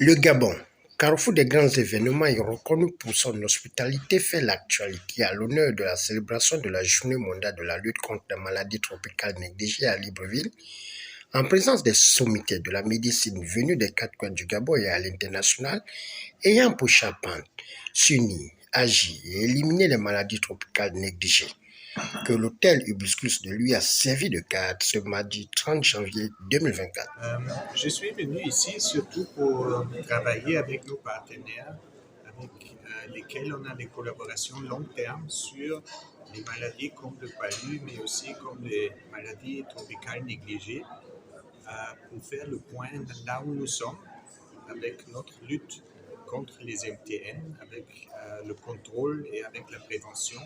Le Gabon, carrefour des grands événements et reconnu pour son hospitalité, fait l'actualité à l'honneur de la célébration de la Journée mondiale de la lutte contre les maladies tropicales négligées à Libreville, en présence des sommités de la médecine venus des quatre coins du Gabon et à l'international, ayant pour charpente s'unir, agir et éliminer les maladies tropicales négligées, que l'hôtel Hibiscus de lui a servi de cadre ce mardi 30 janvier 2024. Je suis venu ici surtout pour travailler avec nos partenaires avec lesquels on a des collaborations long terme sur les maladies comme le palu, mais aussi comme les maladies tropicales négligées, pour faire le point là où nous sommes avec notre lutte contre les MTN, avec le contrôle et avec la prévention.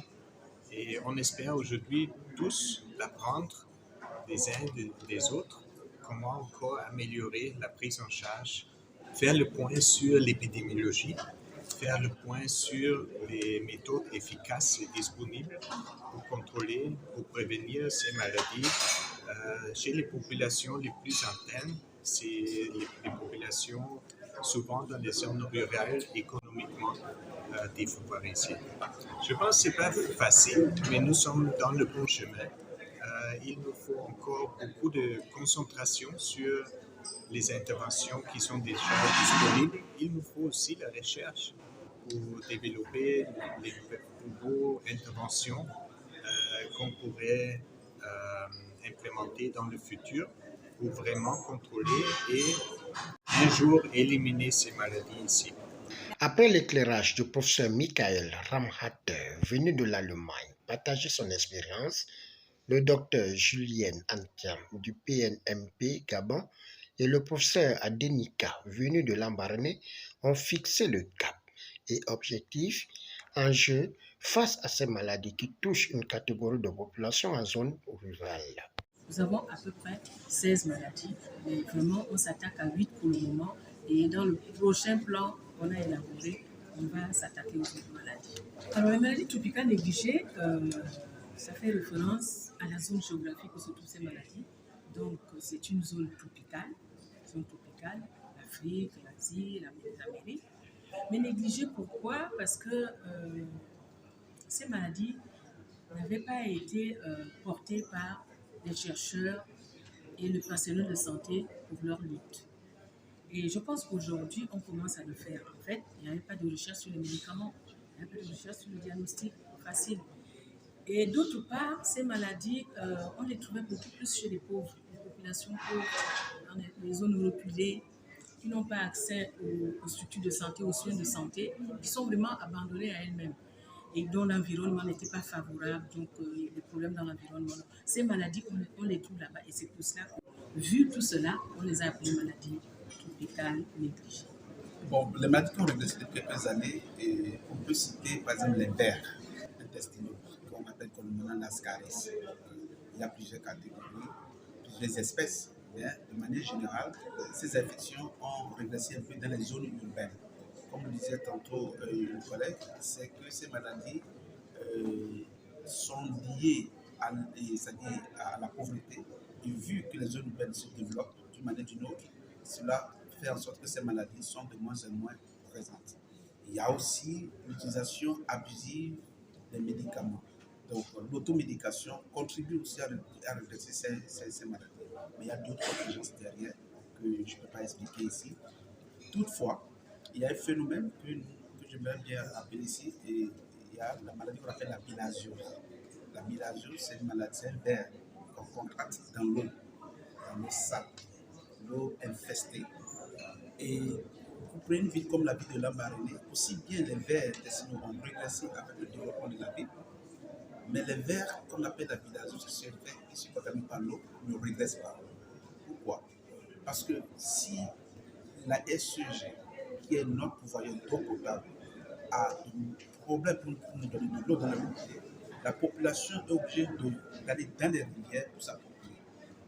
Et on espère aujourd'hui tous d'apprendre des uns des autres comment encore améliorer la prise en charge, faire le point sur l'épidémiologie, faire le point sur les méthodes efficaces et disponibles pour contrôler, pour prévenir ces maladies chez les populations les plus internes, c'est les populations souvent dans les zones rurales économiquement défavorisées. Je pense que ce n'est pas facile, mais nous sommes dans le bon chemin. Il nous faut encore beaucoup de concentration sur les interventions qui sont déjà disponibles. Il nous faut aussi la recherche pour développer les nouvelles interventions qu'on pourrait implémenter dans le futur pour vraiment contrôler et un jour éliminer ces maladies ici. Après l'éclairage du professeur Michael Ramhater, venu de l'Allemagne, partager son expérience, le docteur Julien Antiam du PNMP Gabon et le professeur Adenika, venu de l'Ambaréné, ont fixé le cap et objectif en jeu face à ces maladies qui touchent une catégorie de population en zone rurale. Nous avons à peu près 16 maladies, mais vraiment on s'attaque à 8 pour le moment et dans le prochain plan qu'on a élaboré, on va s'attaquer aux autres maladies. Alors les maladies tropicales négligées, ça fait référence à la zone géographique où se trouvent ces maladies. Donc c'est une zone tropicale, l'Afrique, l'Asie, l'Amérique. Mais négligées pourquoi? Parce que ces maladies n'avaient pas été portées par les chercheurs et le personnel de santé pour leur lutte. Et je pense qu'aujourd'hui, on commence à le faire. En fait, il n'y avait pas de recherche sur les médicaments, il n'y avait pas de recherche sur le diagnostic facile. Et d'autre part, ces maladies, on les trouvait beaucoup plus chez les pauvres, les populations pauvres, dans les zones reculées, qui n'ont pas accès aux structures de santé, aux soins de santé, qui sont vraiment abandonnées à elles-mêmes et dont l'environnement n'était pas favorable, donc il y a des problèmes dans l'environnement. Ces maladies, on les trouve là-bas et c'est pour cela que, vu tout cela, on les a appelées maladies tropicales négligées. Bon, les maladies qu'on réglé depuis quelques années, et on peut citer par exemple les vers intestinaux, qu'on appelle communément l'ascaris. Il y a plusieurs catégories, plusieurs espèces, mais de manière générale, ces infections ont régressé un peu dans les zones urbaines. Comme le disait tantôt le collègue, c'est que ces maladies sont liées c'est-à-dire à la pauvreté. Et vu que les zones urbaines se développent d'une manière ou d'une autre, cela fait en sorte que ces maladies sont de moins en moins présentes. Il y a aussi l'utilisation abusive des médicaments. Donc l'automédication contribue aussi à redresser ces maladies. Mais il y a d'autres urgences derrière que je ne peux pas expliquer ici. Toutefois, il y a un phénomène que j'aimerais bien appeler ici, et il y a la maladie qu'on appelle la bilharziose. La bilharziose, c'est une maladie, c'est un ver qu'on contracte dans l'eau sale, l'eau infestée. Et vous prenez une ville comme la ville de l'Ambaréné, aussi bien les vers intestinaux ont régressé avec le développement de la ville, mais les vers qu'on appelle la bilharziose, c'est un ver qui se contamine par l'eau, ne régressent pas. Pourquoi? Parce que si la SEG, qui est notre pourvoyeur d'eau potable, a un problème pour nous donner de l'eau dans la rivière, la population est obligée d'aller dans les rivières pour s'approprier.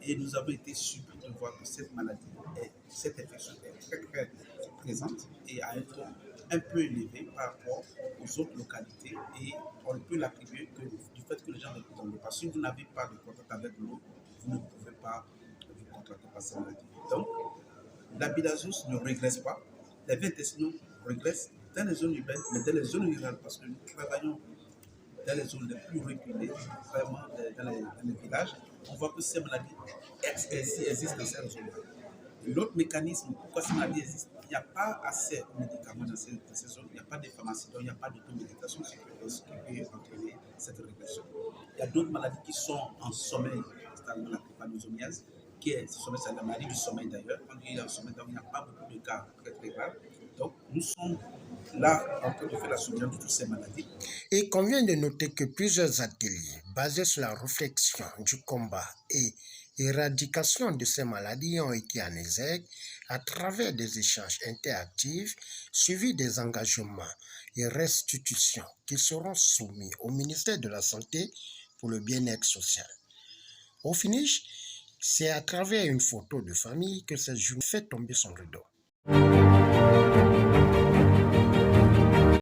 Et nous avons été surpris de voir que cette maladie, cette infection est très très présente et à un taux un peu élevé par rapport aux autres localités, et on ne peut l'attribuer que du fait que les gens ne l'ont pas. Si vous n'avez pas de contact avec l'eau, vous ne pouvez pas vous contracter par cette maladie. Donc, la bilharziose ne régresse pas. les veines intestinaux régressent dans les zones urbaines, mais dans les zones rurales, parce que nous travaillons dans les zones les plus reculées, vraiment dans les villages, on voit que ces maladies existent dans ces zones. L'autre mécanisme, pourquoi ces maladies existent, il n'y a pas assez de médicaments dans ces zones, il n'y a pas de pharmacie, donc il n'y a pas d'automédication, ce qui peut entraîner cette régression. Il y a d'autres maladies qui sont en sommeil, c'est-à-dire la trypanosomiase, c'est la maladie du sommeil d'ailleurs. Quand il y a un sommeil, donc il n'y a pas beaucoup de cas très très graves. Donc nous sommes là en train de faire la surveillance de toutes ces maladies. Il convient de noter que plusieurs ateliers basés sur la réflexion du combat et éradication de ces maladies ont été en exergue à travers des échanges interactifs suivis des engagements et restitutions qui seront soumis au ministère de la Santé pour le bien-être social. Au finish, c'est à travers une photo de famille que cette journée fait tomber son rideau.